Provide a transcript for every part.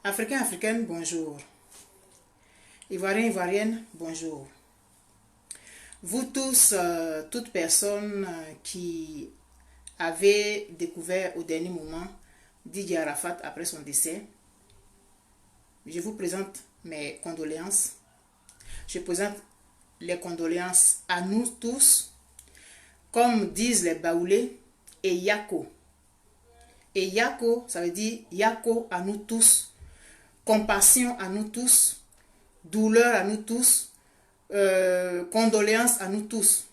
Africains, Africaines, bonjour. Ivoiriens, Ivoiriennes, bonjour. Vous tous, toute personne qui avait découvert au dernier moment Didier Arafat après son décès, je vous présente mes condoléances. Je présente les condoléances à nous tous, comme disent les Baoulés, et Yako. Et Yako, ça veut dire Yako à nous tous, compassion à nous tous, douleur à nous tous, condoléances à nous tous.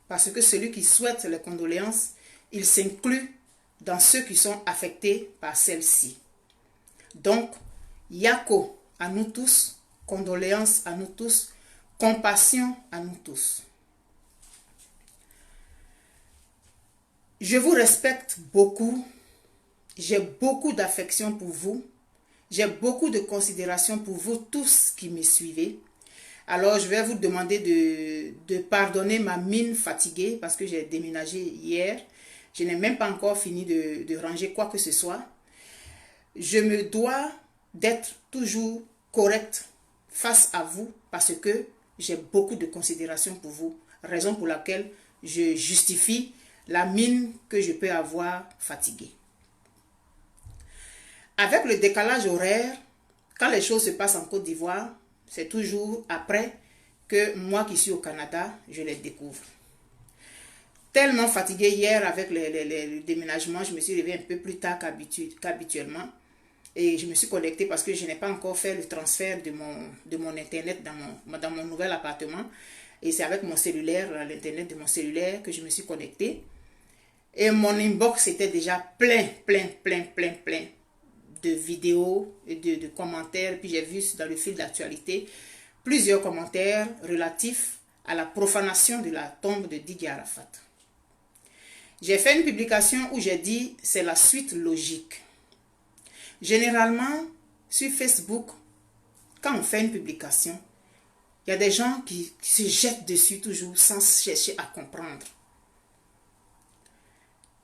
Parce que celui qui souhaite les condoléances, il s'inclut dans ceux qui sont affectés par celles-ci. Donc, Yako à nous tous, condoléances à nous tous, compassion à nous tous. Je vous respecte beaucoup. J'ai beaucoup d'affection pour vous. J'ai beaucoup de considération pour vous tous qui me suivez. Alors, je vais vous demander de pardonner ma mine fatiguée parce que j'ai déménagé hier. Je n'ai même pas encore fini de ranger quoi que ce soit. Je me dois d'être toujours correcte face à vous parce que j'ai beaucoup de considération pour vous. Raison pour laquelle je justifie la mine que je peux avoir fatiguée. Avec le décalage horaire, quand les choses se passent en Côte d'Ivoire, c'est toujours après que moi qui suis au Canada, je les découvre. Tellement fatiguée hier avec le déménagement, je me suis réveillée un peu plus tard qu'habituellement. Et je me suis connectée parce que je n'ai pas encore fait le transfert de mon Internet dans mon nouvel appartement. Et c'est avec mon cellulaire, l'Internet de mon cellulaire, que je me suis connectée. Et mon inbox était déjà plein de vidéos et de commentaires. Puis j'ai vu dans le fil d'actualité plusieurs commentaires relatifs à la profanation de la tombe de Didier Arafat. J'ai fait une publication où j'ai dit c'est la suite logique. Généralement, sur Facebook, quand on fait une publication, il y a des gens qui se jettent dessus toujours sans chercher à comprendre.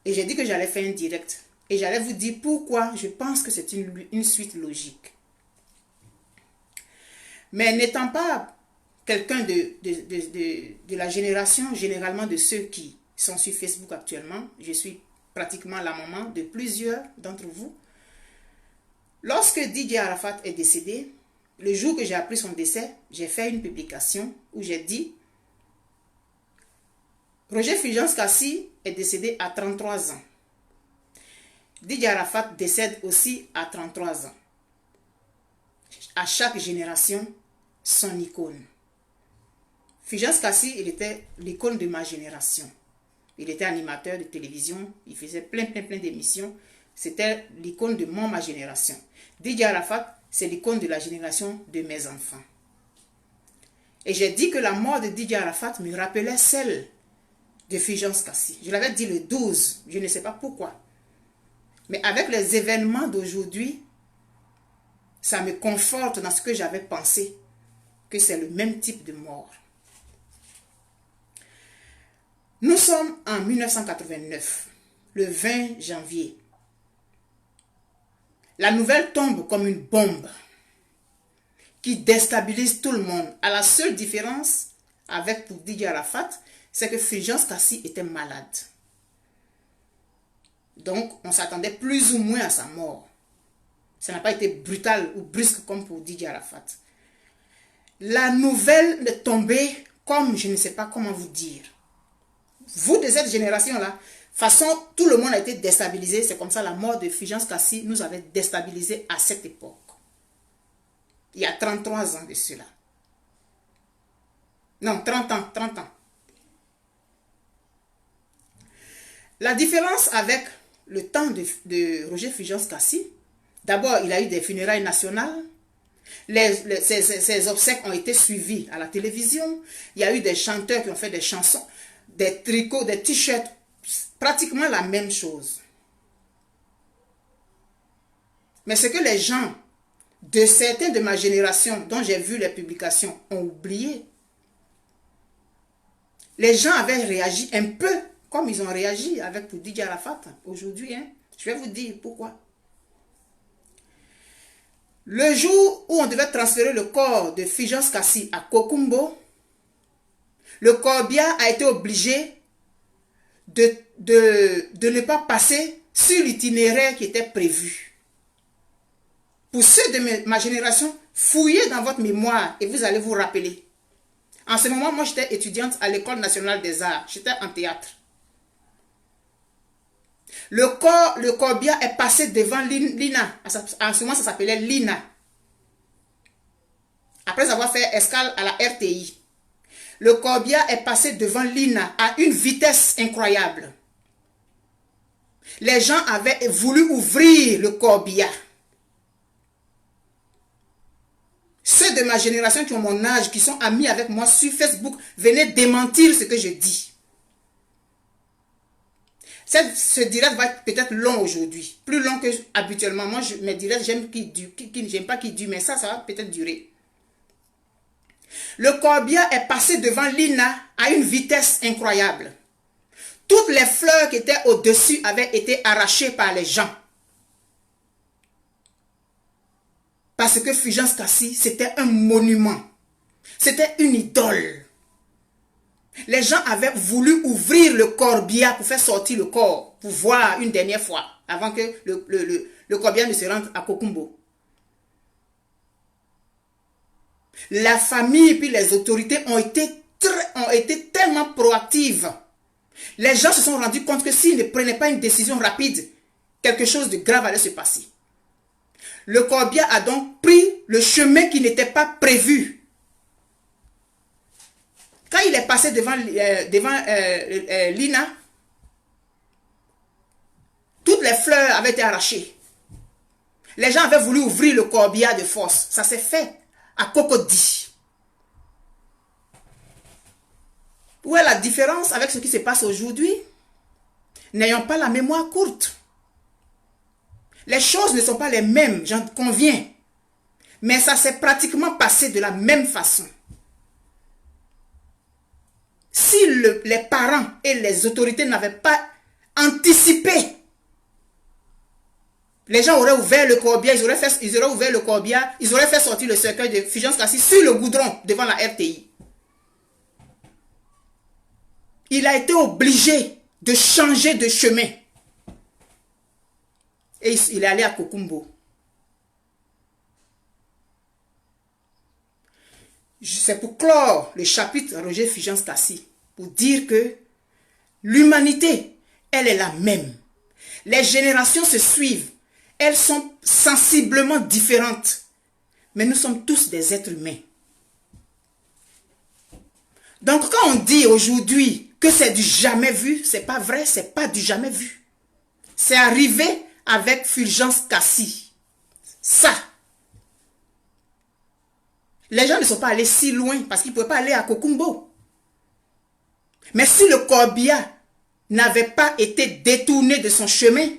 Et j'ai dit que j'allais faire un direct. Et j'allais vous dire pourquoi je pense que c'est une suite logique. Mais n'étant pas quelqu'un de la génération, généralement de ceux qui sont sur Facebook actuellement, je suis pratiquement la maman de plusieurs d'entre vous. Lorsque Didier Arafat est décédé, le jour que j'ai appris son décès, j'ai fait une publication où j'ai dit Roger Fulgence Kassi est décédé à 33 ans. Didier Arafat décède aussi à 33 ans. À chaque génération, son icône. Fulgence Kassi, il était l'icône de ma génération. Il était animateur de télévision, il faisait plein d'émissions. C'était l'icône de ma génération. Didier Arafat, c'est l'icône de la génération de mes enfants. Et j'ai dit que la mort de Didier Arafat me rappelait celle de Fulgence Kassi. Je l'avais dit le 12, je ne sais pas pourquoi. Mais avec les événements d'aujourd'hui, ça me conforte dans ce que j'avais pensé, que c'est le même type de mort. Nous sommes en 1989, le 20 janvier. La nouvelle tombe comme une bombe qui déstabilise tout le monde. À la seule différence avec pour Didier Arafat, c'est que Fulgence Kassi était malade. Donc, on s'attendait plus ou moins à sa mort. Ça n'a pas été brutal ou brusque comme pour Didier Arafat. La nouvelle est tombée comme, je ne sais pas comment vous dire. Vous de cette génération-là, de toute façon, tout le monde a été déstabilisé. C'est comme ça la mort de Fulgence Kassi nous avait déstabilisés à cette époque. Il y a 33 ans de cela. Non, 30 ans. La différence avec le temps de Roger Fulgence Kassi, d'abord, il a eu des funérailles nationales. Ses obsèques ont été suivies à la télévision. Il y a eu des chanteurs qui ont fait des chansons, des tricots, des t-shirts, pratiquement la même chose. Mais ce que les gens de certains de ma génération, dont j'ai vu les publications, ont oublié. Les gens avaient réagi un peu comme ils ont réagi avec pour Didier Arafat aujourd'hui. Je vais vous dire pourquoi. Le jour où on devait transférer le corps de Fulgence Kassi à Kokumbo, le corbillard a été obligé de ne pas passer sur l'itinéraire qui était prévu. Pour ceux de ma génération, fouillez dans votre mémoire et vous allez vous rappeler. En ce moment, moi j'étais étudiante à l'École nationale des arts. J'étais en théâtre. Le corbillard est passé devant l'INA. En ce moment, ça s'appelait l'INA. Après avoir fait escale à la RTI. Le corbillard est passé devant l'INA à une vitesse incroyable. Les gens avaient voulu ouvrir le corbillard. Ceux de ma génération qui ont mon âge, qui sont amis avec moi sur Facebook, venaient démentir ce que je dis. Ce direct va être peut-être long aujourd'hui, plus long que habituellement. Moi, mes directs, j'aime pas qu'il dure, mais ça va peut-être durer. Le corbillard est passé devant l'INA à une vitesse incroyable. Toutes les fleurs qui étaient au-dessus avaient été arrachées par les gens. Parce que Fulgence Kassi, c'était un monument. C'était une idole. Les gens avaient voulu ouvrir le corbillard pour faire sortir le corps, pour voir une dernière fois, avant que le corbillard ne se rende à Kokumbo. La famille et les autorités ont été tellement proactives. Les gens se sont rendus compte que s'ils ne prenaient pas une décision rapide, quelque chose de grave allait se passer. Le corbillard a donc pris le chemin qui n'était pas prévu. Quand il est passé devant l'INA, toutes les fleurs avaient été arrachées. Les gens avaient voulu ouvrir le corbillard de force. Ça s'est fait à Cocody. Où est la différence avec ce qui se passe aujourd'hui? N'ayons pas la mémoire courte. Les choses ne sont pas les mêmes, j'en conviens. Mais ça s'est pratiquement passé de la même façon. Si les parents et les autorités n'avaient pas anticipé, les gens auraient ouvert le corbillard, ils auraient ouvert le corbillard, ils auraient fait sortir le cercueil de Fulgence Kassi sur le goudron devant la RTI. Il a été obligé de changer de chemin. Et il est allé à Kokumbo. C'est pour clore le chapitre Roger Fulgence Kassi, pour dire que l'humanité, elle est la même. Les générations se suivent. Elles sont sensiblement différentes. Mais nous sommes tous des êtres humains. Donc quand on dit aujourd'hui que c'est du jamais vu, c'est pas vrai, c'est pas du jamais vu. C'est arrivé avec Fulgence Kassi. Ça. Les gens ne sont pas allés si loin parce qu'ils ne pouvaient pas aller à Kokumbo. Mais si le corbillard n'avait pas été détourné de son chemin,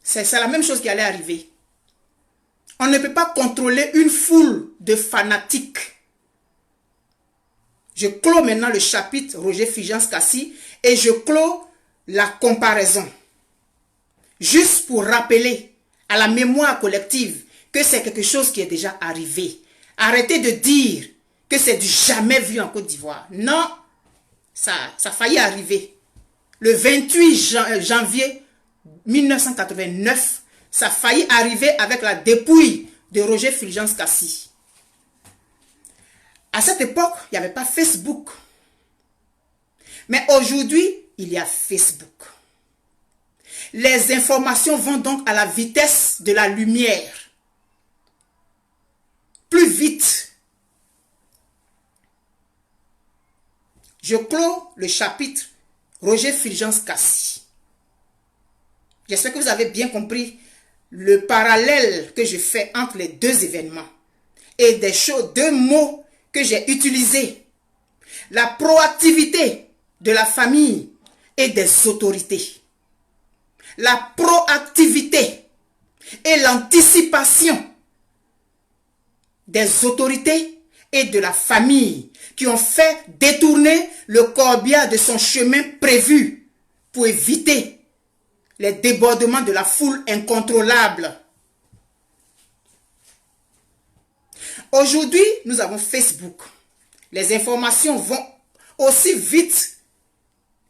c'est la même chose qui allait arriver. On ne peut pas contrôler une foule de fanatiques. Je clôt maintenant le chapitre Roger Fulgence Kassi et je clôt la comparaison. Juste pour rappeler à la mémoire collective que c'est quelque chose qui est déjà arrivé. Arrêtez de dire que c'est du jamais vu en Côte d'Ivoire. Non, ça a failli arriver. Le 28 janvier 1989, ça a failli arriver avec la dépouille de Roger Fulgence Kassi. À cette époque, il n'y avait pas Facebook. Mais aujourd'hui, il y a Facebook. Les informations vont donc à la vitesse de la lumière. Plus vite. Je clôt le chapitre Roger Fulgence Kassi. J'espère que vous avez bien compris le parallèle que je fais entre les deux événements et deux mots que j'ai utilisés. La proactivité de la famille et des autorités. La proactivité et l'anticipation des autorités et de la famille qui ont fait détourner le corbillard de son chemin prévu pour éviter les débordements de la foule incontrôlable. Aujourd'hui, nous avons Facebook. Les informations vont aussi vite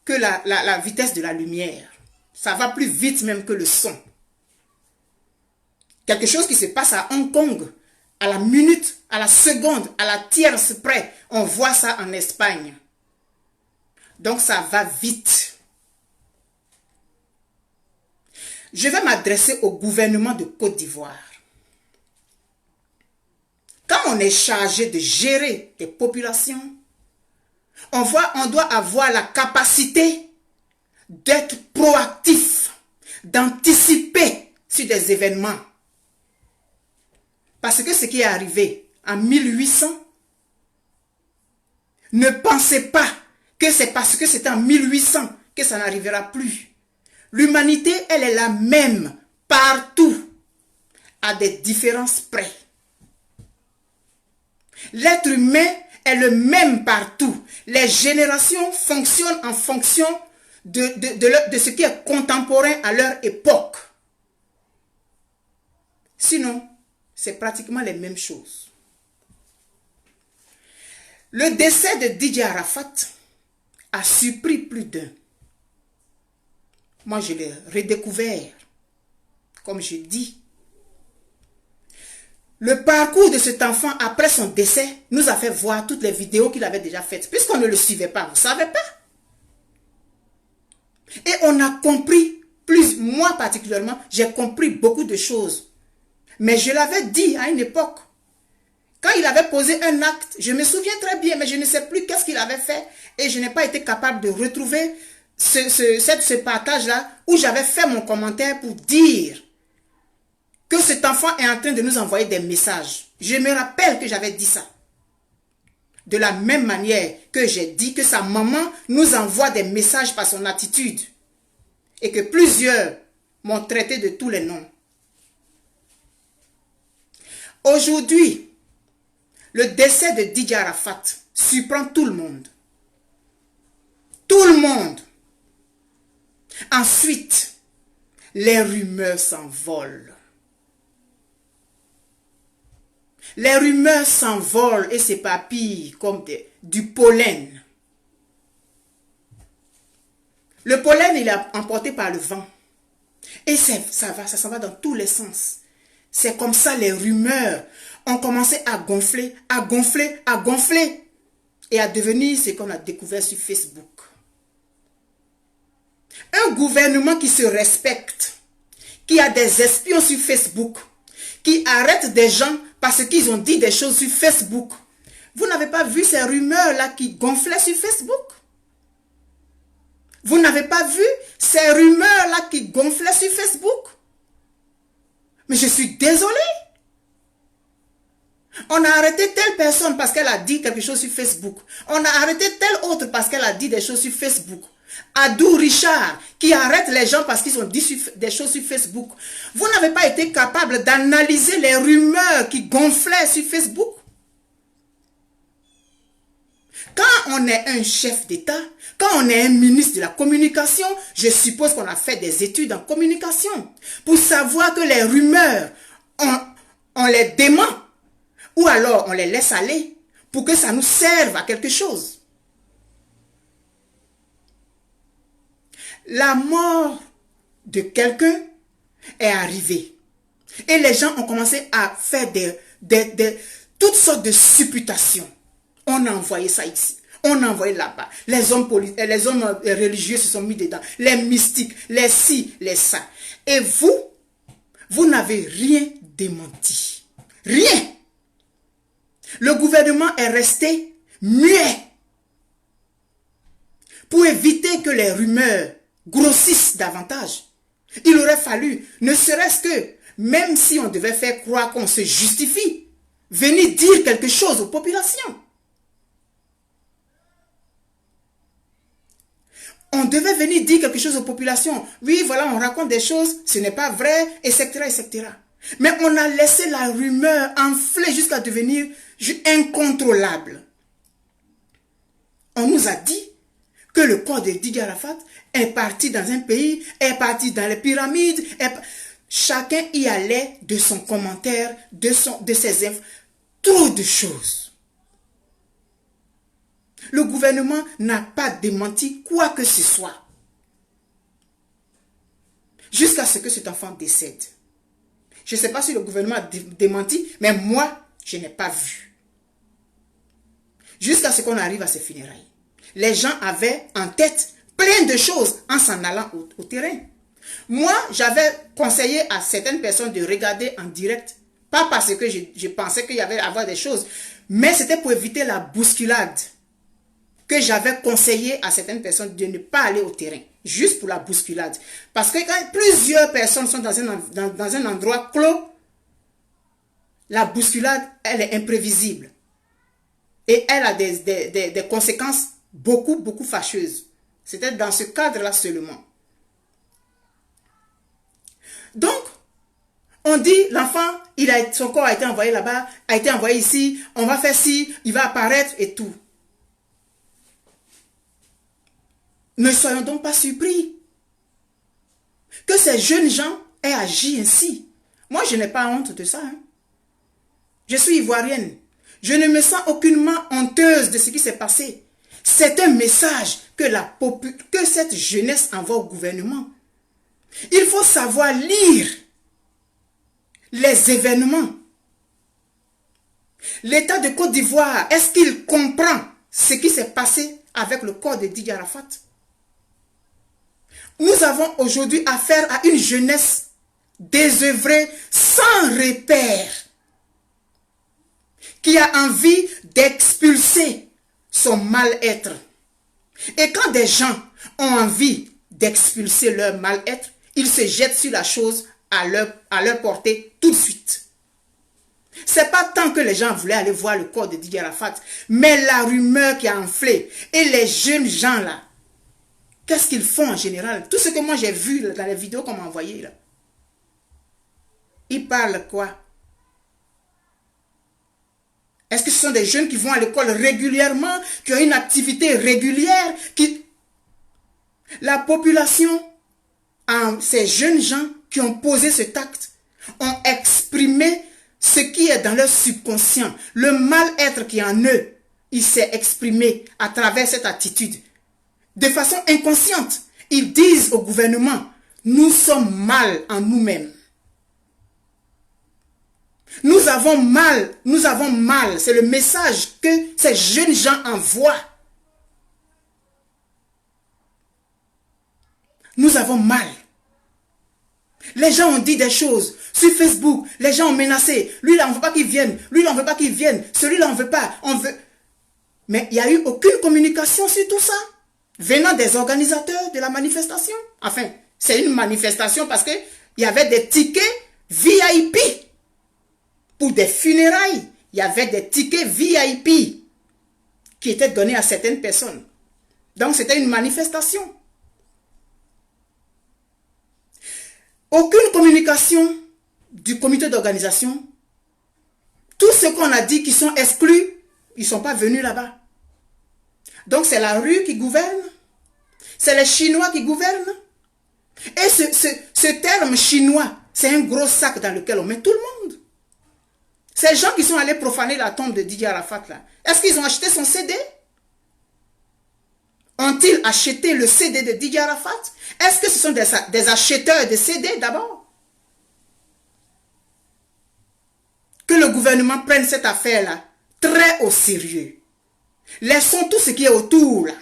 que la vitesse de la lumière. Ça va plus vite même que le son. Quelque chose qui se passe à Hong Kong, à la minute, à la seconde, à la tierce près, on voit ça en Espagne. Donc ça va vite. Je vais m'adresser au gouvernement de Côte d'Ivoire. Quand on est chargé de gérer des populations, on doit avoir la capacité d'être proactif, d'anticiper sur des événements. Parce que ce qui est arrivé en 1800, ne pensez pas que c'est parce que c'est en 1800 que ça n'arrivera plus. L'humanité, elle est la même partout, à des différences près. L'être humain est le même partout. Les générations fonctionnent en fonction de ce qui est contemporain à leur époque. Sinon, c'est pratiquement les mêmes choses. Le décès de Didier Arafat a surpris plus d'un. Moi, je l'ai redécouvert, comme je dis. Le parcours de cet enfant après son décès nous a fait voir toutes les vidéos qu'il avait déjà faites, puisqu'on ne le suivait pas, vous ne savez pas. Et on a compris, moi particulièrement, j'ai compris beaucoup de choses. Mais je l'avais dit à une époque, quand il avait posé un acte, je me souviens très bien, mais je ne sais plus qu'est-ce qu'il avait fait, et je n'ai pas été capable de retrouver ce partage-là, où j'avais fait mon commentaire pour dire que cet enfant est en train de nous envoyer des messages. Je me rappelle que j'avais dit ça. De la même manière que j'ai dit que sa maman nous envoie des messages par son attitude. Et que plusieurs m'ont traité de tous les noms. Aujourd'hui, le décès de Didier Arafat surprend tout le monde. Tout le monde. Ensuite, les rumeurs s'envolent. Les rumeurs s'envolent et s'éparpillent comme du pollen. Le pollen, il est emporté par le vent. Et ça s'en va dans tous les sens. C'est comme ça les rumeurs ont commencé à gonfler, à gonfler, à gonfler. Et à devenir ce qu'on a découvert sur Facebook. Un gouvernement qui se respecte, qui a des espions sur Facebook, qui arrête des gens parce qu'ils ont dit des choses sur Facebook. Vous n'avez pas vu ces rumeurs-là qui gonflaient sur Facebook? Vous n'avez pas vu ces rumeurs-là qui gonflaient sur Facebook? Mais je suis désolée. On a arrêté telle personne parce qu'elle a dit quelque chose sur Facebook. On a arrêté telle autre parce qu'elle a dit des choses sur Facebook. Adou Richard qui arrête les gens parce qu'ils ont dit des choses sur Facebook. Vous n'avez pas été capable d'analyser les rumeurs qui gonflaient sur Facebook? Quand on est un chef d'État, quand on est un ministre de la communication, je suppose qu'on a fait des études en communication pour savoir que les rumeurs, on les dément ou alors on les laisse aller pour que ça nous serve à quelque chose. La mort de quelqu'un est arrivée. Et les gens ont commencé à faire toutes sortes de supputations. On a envoyé ça ici. On a envoyé là-bas. Les hommes religieux se sont mis dedans. Les mystiques, les ci, les ça. Et vous n'avez rien démenti. Rien. Le gouvernement est resté muet pour éviter que les rumeurs grossissent davantage. Il aurait fallu, ne serait-ce que, même si on devait faire croire qu'on se justifie, venir dire quelque chose aux populations. On devait venir dire quelque chose aux populations. Oui, voilà, on raconte des choses, ce n'est pas vrai, etc., etc. Mais on a laissé la rumeur enfler jusqu'à devenir incontrôlable. On nous a dit que le corps de Didier Arafat est parti dans un pays, est parti dans les pyramides. Chacun y allait de son commentaire, de ses infos. trop de choses. Le gouvernement n'a pas démenti quoi que ce soit. Jusqu'à ce que cet enfant décède. Je ne sais pas si le gouvernement a démenti, mais moi, je n'ai pas vu. Jusqu'à ce qu'on arrive à ces funérailles. Les gens avaient en tête plein de choses en s'en allant au terrain. Moi, j'avais conseillé à certaines personnes de regarder en direct. Pas parce que je pensais qu'il y avait à avoir des choses, mais c'était pour éviter la bousculade. Que j'avais conseillé à certaines personnes de ne pas aller au terrain. Juste pour la bousculade. Parce que quand plusieurs personnes sont dans un endroit clos, la bousculade, elle est imprévisible. Et elle a des conséquences beaucoup fâcheuses. C'était dans ce cadre-là seulement. Donc, on dit, l'enfant, son corps a été envoyé là-bas, a été envoyé ici, on va faire ci, il va apparaître et tout. Ne soyons donc pas surpris que ces jeunes gens aient agi ainsi. Moi, je n'ai pas honte de ça. Je suis ivoirienne. Je ne me sens aucunement honteuse de ce qui s'est passé. C'est un message que cette jeunesse envoie au gouvernement. Il faut savoir lire les événements. L'État de Côte d'Ivoire, est-ce qu'il comprend ce qui s'est passé avec le corps de Didier Arafat? Nous avons aujourd'hui affaire à une jeunesse désœuvrée, sans repère, qui a envie d'expulser son mal-être. Et quand des gens ont envie d'expulser leur mal-être, ils se jettent sur la chose à leur portée tout de suite. C'est pas tant que les gens voulaient aller voir le corps de Didier Arafat, mais la rumeur qui a enflé. Et les jeunes gens là, qu'est-ce qu'ils font en général? Tout ce que moi j'ai vu dans les vidéos qu'on m'a envoyées là. Ils parlent quoi? Est-ce que ce sont des jeunes qui vont à l'école régulièrement, qui ont une activité régulière, La population, ces jeunes gens qui ont posé cet acte, ont exprimé ce qui est dans leur subconscient. Le mal-être qui est en eux, il s'est exprimé à travers cette attitude. De façon inconsciente, ils disent au gouvernement, nous sommes mal en nous-mêmes. Nous avons mal. C'est le message que ces jeunes gens envoient. Nous avons mal. Les gens ont dit des choses sur Facebook. Les gens ont menacé. Lui là, on ne veut pas qu'il vienne. Lui là, on ne veut pas qu'il vienne. Celui-là, on ne veut pas. On veut. Mais il n'y a eu aucune communication sur tout ça. Venant des organisateurs de la manifestation. Enfin, c'est une manifestation parce qu'il y avait des tickets VIP. Pour des funérailles, il y avait des tickets VIP qui étaient donnés à certaines personnes. Donc, c'était une manifestation. Aucune communication du comité d'organisation. Tous ceux qu'on a dit qui sont exclus, ils ne sont pas venus là-bas. Donc, c'est la rue qui gouverne. C'est les Chinois qui gouvernent. Et ce terme chinois, c'est un gros sac dans lequel on met tout le monde. Ces gens qui sont allés profaner la tombe de Didier Arafat, là, est-ce qu'ils ont acheté son CD? Ont-ils acheté le CD de Didier Arafat? Est-ce que ce sont des acheteurs de CD d'abord? Que le gouvernement prenne cette affaire-là très au sérieux. Laissons tout ce qui est autour, là.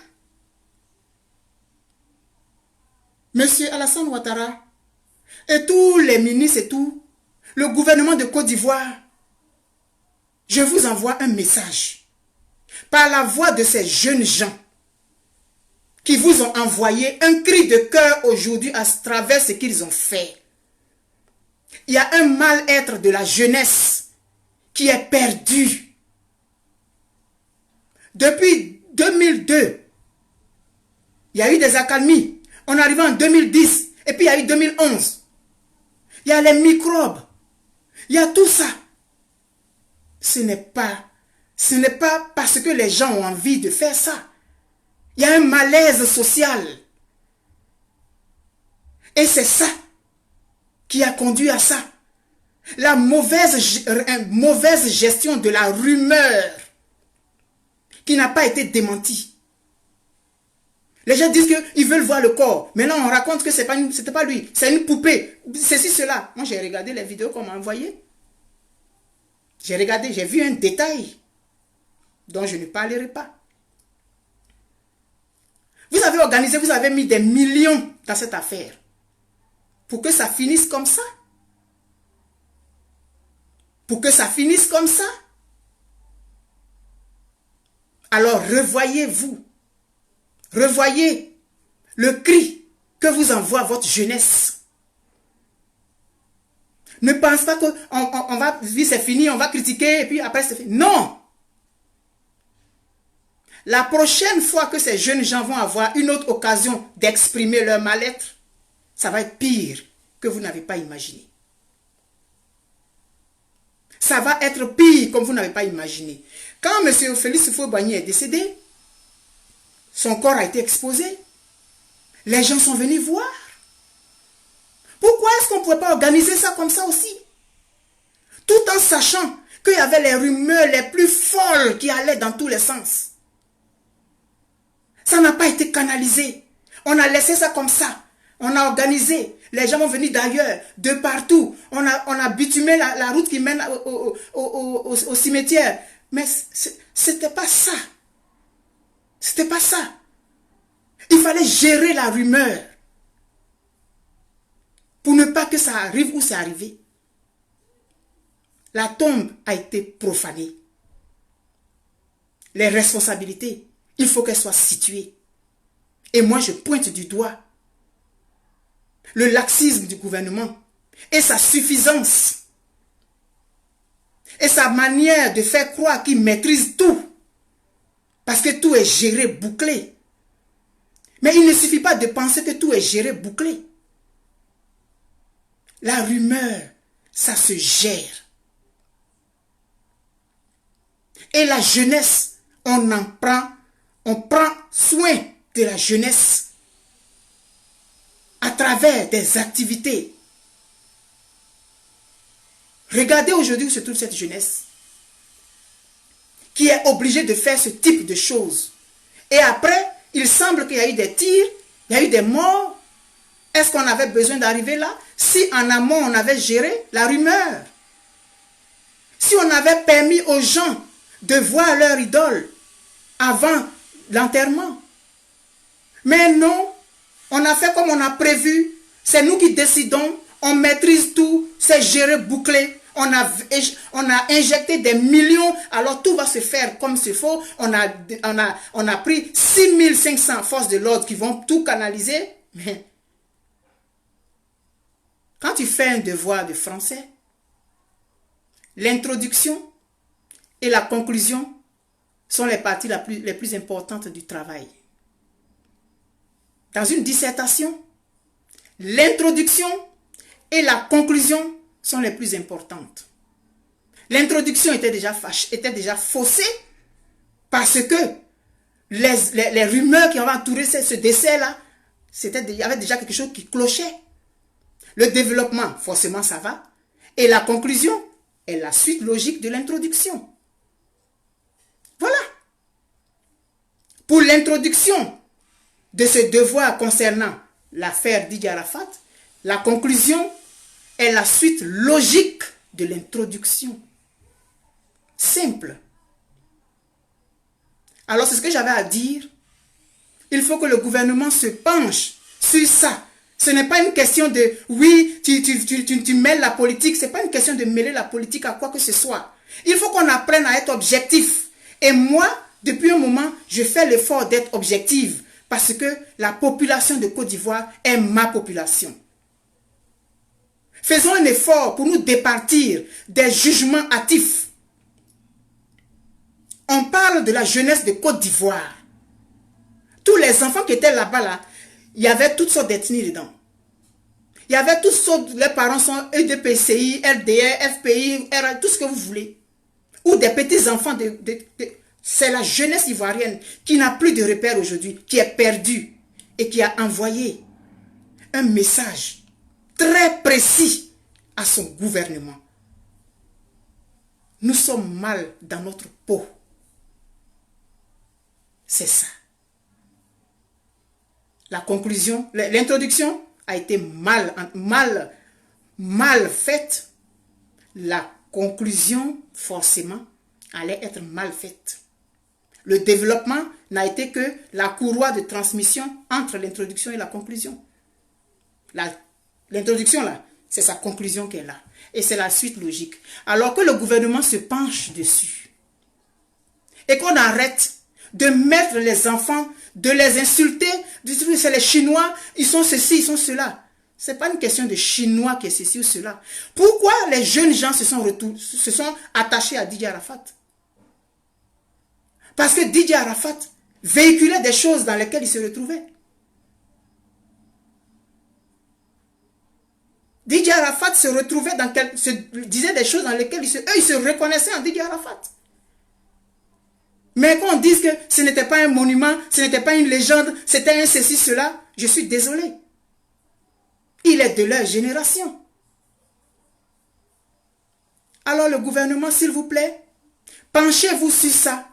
Monsieur Alassane Ouattara et tous les ministres et tout, le gouvernement de Côte d'Ivoire, je vous envoie un message par la voix de ces jeunes gens qui vous ont envoyé un cri de cœur aujourd'hui à travers ce qu'ils ont fait. Il y a un mal-être de la jeunesse qui est perdu. Depuis 2002, il y a eu des accalmies. On est arrivé en 2010 et puis il y a eu 2011. Il y a les microbes. Il y a tout ça. Ce n'est pas parce que les gens ont envie de faire ça. Il y a un malaise social. Et c'est ça qui a conduit à ça. La mauvaise gestion de la rumeur qui n'a pas été démentie. Les gens disent qu'ils veulent voir le corps. Maintenant, on raconte que c'était pas lui. C'est une poupée. Ceci, cela. Moi, j'ai regardé les vidéos qu'on m'a envoyées. J'ai regardé, j'ai vu un détail dont je ne parlerai pas. Vous avez organisé, vous avez mis des millions dans cette affaire. Pour que ça finisse comme ça. Pour que ça finisse comme ça. Alors, revoyez-vous. Revoyez le cri que vous envoie votre jeunesse. Ne pense pas qu'on va vivre, c'est fini, on va critiquer et puis après c'est fini. Non! La prochaine fois que ces jeunes gens vont avoir une autre occasion d'exprimer leur mal-être, ça va être pire que vous n'avez pas imaginé. Ça va être pire comme vous n'avez pas imaginé. Quand M. Félix Houphouët-Boigny est décédé, son corps a été exposé. Les gens sont venus voir. Pourquoi est-ce qu'on ne pouvait pas organiser ça comme ça aussi? Tout en sachant qu'il y avait les rumeurs les plus folles qui allaient dans tous les sens. Ça n'a pas été canalisé. On a laissé ça comme ça. On a organisé. Les gens vont venir d'ailleurs, de partout. On a bitumé la route qui mène au cimetière. Mais c'était pas ça. C'était pas ça. Il fallait gérer la rumeur. Pour ne pas que ça arrive où c'est arrivé. La tombe a été profanée. Les responsabilités, il faut qu'elles soient situées. Et moi, je pointe du doigt le laxisme du gouvernement et sa suffisance et sa manière de faire croire qu'il maîtrise tout. Parce que tout est géré, bouclé. Mais il ne suffit pas de penser que tout est géré, bouclé. La rumeur, ça se gère. Et la jeunesse, on prend soin de la jeunesse à travers des activités. Regardez aujourd'hui où se trouve cette jeunesse qui est obligée de faire ce type de choses. Et après, il semble qu'il y a eu des tirs, il y a eu des morts. Est-ce qu'on avait besoin d'arriver là? Si en amont on avait géré la rumeur, si on avait permis aux gens de voir leur idole avant l'enterrement. Mais non, on a fait comme on a prévu, c'est nous qui décidons, on maîtrise tout, c'est géré, bouclé. On a injecté des millions, alors tout va se faire comme il faut. On a pris 6500 forces de l'ordre qui vont tout canaliser. Mais quand tu fais un devoir de français, l'introduction et la conclusion sont les parties les plus importantes du travail. Dans une dissertation, l'introduction et la conclusion sont les plus importantes. L'introduction était déjà faussée parce que les rumeurs qui avaient entouré ce décès-là, il y avait déjà quelque chose qui clochait. Le développement, forcément, ça va. Et la conclusion est la suite logique de l'introduction. Voilà. Pour l'introduction de ce devoir concernant l'affaire Didier Arafat, la conclusion est la suite logique de l'introduction. Simple. Alors, c'est ce que j'avais à dire. Il faut que le gouvernement se penche sur ça. Ce n'est pas une question de, oui, tu mêles la politique. Ce n'est pas une question de mêler la politique à quoi que ce soit. Il faut qu'on apprenne à être objectif. Et moi, depuis un moment, je fais l'effort d'être objective. Parce que la population de Côte d'Ivoire est ma population. Faisons un effort pour nous départir des jugements hâtifs. On parle de la jeunesse de Côte d'Ivoire. Tous les enfants qui étaient là-bas, là, il y avait toutes sortes d'ethnies dedans. Il y avait toutes sortes, les parents sont EDPCI, RDR, FPI, tout ce que vous voulez. Ou des petits-enfants c'est la jeunesse ivoirienne qui n'a plus de repères aujourd'hui, qui est perdue et qui a envoyé un message très précis à son gouvernement. Nous sommes mal dans notre peau. C'est ça. La conclusion, l'introduction a été mal faite. La conclusion, forcément, allait être mal faite. Le développement n'a été que la courroie de transmission entre l'introduction et la conclusion. L'introduction, là, c'est sa conclusion qui est là. Et c'est la suite logique. Alors que le gouvernement se penche dessus. Et qu'on arrête de mettre les enfants, de les insulter, de dire que c'est les Chinois, ils sont ceci, ils sont cela. Ce n'est pas une question de Chinois qui est ceci ou cela. Pourquoi les jeunes gens se sont attachés à Didier Arafat? Parce que Didier Arafat véhiculait des choses dans lesquelles il se retrouvait. Didier Arafat se retrouvait disait des choses dans lesquelles ils se reconnaissaient en Didier Arafat. Mais qu'on dise que ce n'était pas un monument, ce n'était pas une légende, c'était un ceci, cela, je suis désolé. Il est de leur génération. Alors le gouvernement, s'il vous plaît, penchez-vous sur ça.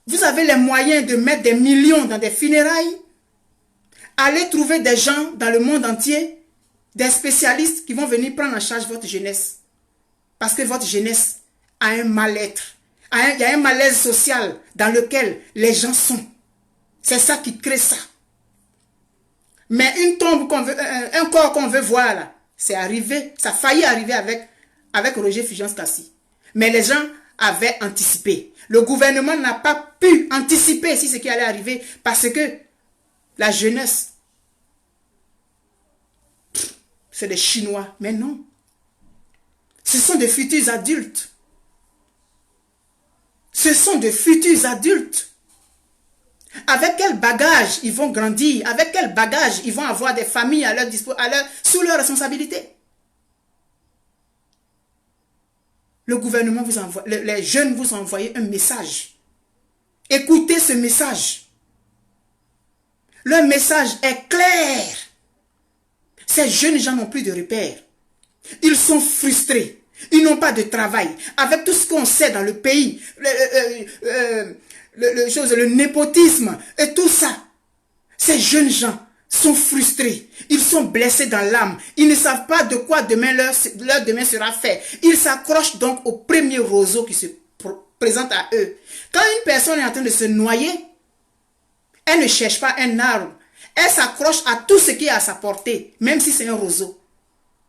Vous avez les moyens de mettre des millions dans des funérailles. Allez trouver des gens dans le monde entier, des spécialistes qui vont venir prendre en charge votre jeunesse. Parce que votre jeunesse a un mal-être. Il y a un malaise social dans lequel les gens sont. C'est ça qui crée ça. Mais une tombe un corps qu'on veut voir là, c'est arrivé, ça a failli arriver avec Roger Fulgence-Kassi. Mais les gens avaient anticipé. Le gouvernement n'a pas pu anticiper si ce qui allait arriver parce que la jeunesse, c'est des Chinois. Mais non. Ce sont des futurs adultes. Ce sont de futurs adultes. Avec quel bagage ils vont grandir? Avec quel bagage ils vont avoir des familles sous leur responsabilité? Le gouvernement vous envoie, les jeunes vous ont envoyé un message. Écoutez ce message. Le message est clair. Ces jeunes gens n'ont plus de repères. Ils sont frustrés. Ils n'ont pas de travail. Avec tout ce qu'on sait dans le pays, le népotisme et tout ça, ces jeunes gens sont frustrés. Ils sont blessés dans l'âme. Ils ne savent pas de quoi demain leur demain sera fait. Ils s'accrochent donc au premier roseau qui se présente à eux. Quand une personne est en train de se noyer, elle ne cherche pas un arbre. Elle s'accroche à tout ce qui est à sa portée, même si c'est un roseau.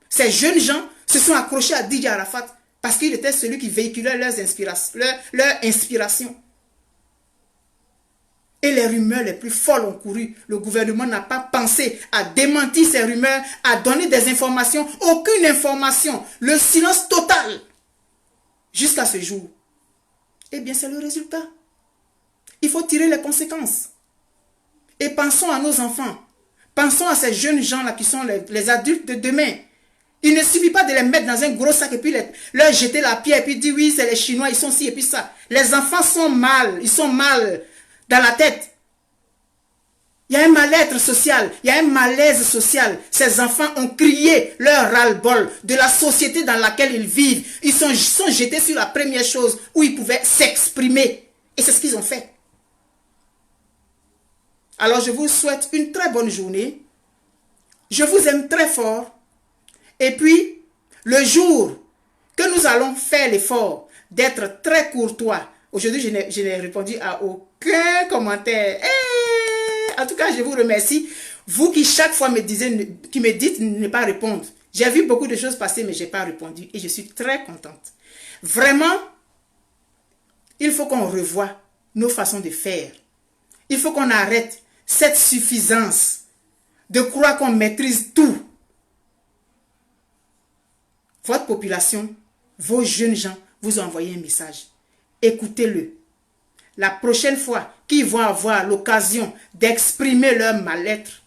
Ces jeunes gens se sont accrochés à Didier Arafat parce qu'il était celui qui véhiculait leur inspiration. Et les rumeurs les plus folles ont couru. Le gouvernement n'a pas pensé à démentir ces rumeurs, à donner des informations, aucune information. Le silence total. Jusqu'à ce jour. Eh bien, c'est le résultat. Il faut tirer les conséquences. Et pensons à nos enfants. Pensons à ces jeunes gens-là qui sont les adultes de demain. Il ne suffit pas de les mettre dans un gros sac et puis leur jeter la pierre et puis dire oui, c'est les Chinois, ils sont ci et puis ça. Les enfants sont mal, ils sont mal dans la tête. Il y a un mal-être social, il y a un malaise social. Ces enfants ont crié leur ras-le-bol de la société dans laquelle ils vivent. Ils sont jetés sur la première chose où ils pouvaient s'exprimer. Et c'est ce qu'ils ont fait. Alors je vous souhaite une très bonne journée. Je vous aime très fort. Et puis, le jour que nous allons faire l'effort d'être très courtois, aujourd'hui je n'ai répondu à aucun commentaire. En tout cas, je vous remercie. Vous qui chaque fois me dites ne pas répondre. J'ai vu beaucoup de choses passer, mais je n'ai pas répondu. Et je suis très contente. Vraiment, il faut qu'on revoie nos façons de faire. Il faut qu'on arrête cette suffisance de croire qu'on maîtrise tout. Votre population, vos jeunes gens, vous ont envoyé un message. Écoutez-le. La prochaine fois qu'ils vont avoir l'occasion d'exprimer leur mal-être,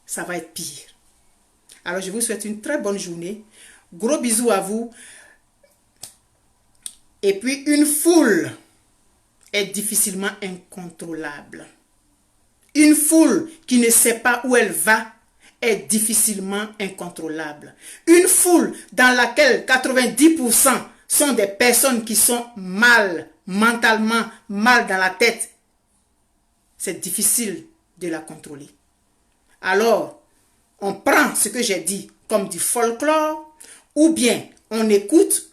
ça va être pire. Alors, je vous souhaite une très bonne journée. Gros bisous à vous. Et puis, une foule est difficilement incontrôlable. Une foule qui ne sait pas où elle va est difficilement incontrôlable. Une foule dans laquelle 90% sont des personnes qui sont mal, mentalement, mal dans la tête. C'est difficile de la contrôler. Alors, on prend ce que j'ai dit comme du folklore ou bien on écoute,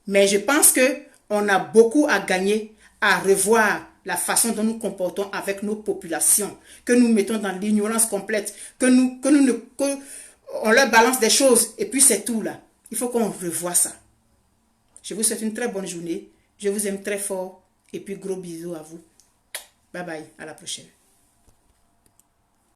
mais je pense qu'on a beaucoup à gagner à revoir la façon dont nous comportons avec nos populations, que nous mettons dans l'ignorance complète, qu'on leur balance des choses et puis c'est tout là. Il faut qu'on revoie ça. Je vous souhaite une très bonne journée. Je vous aime très fort et puis gros bisous à vous. Bye bye, à la prochaine.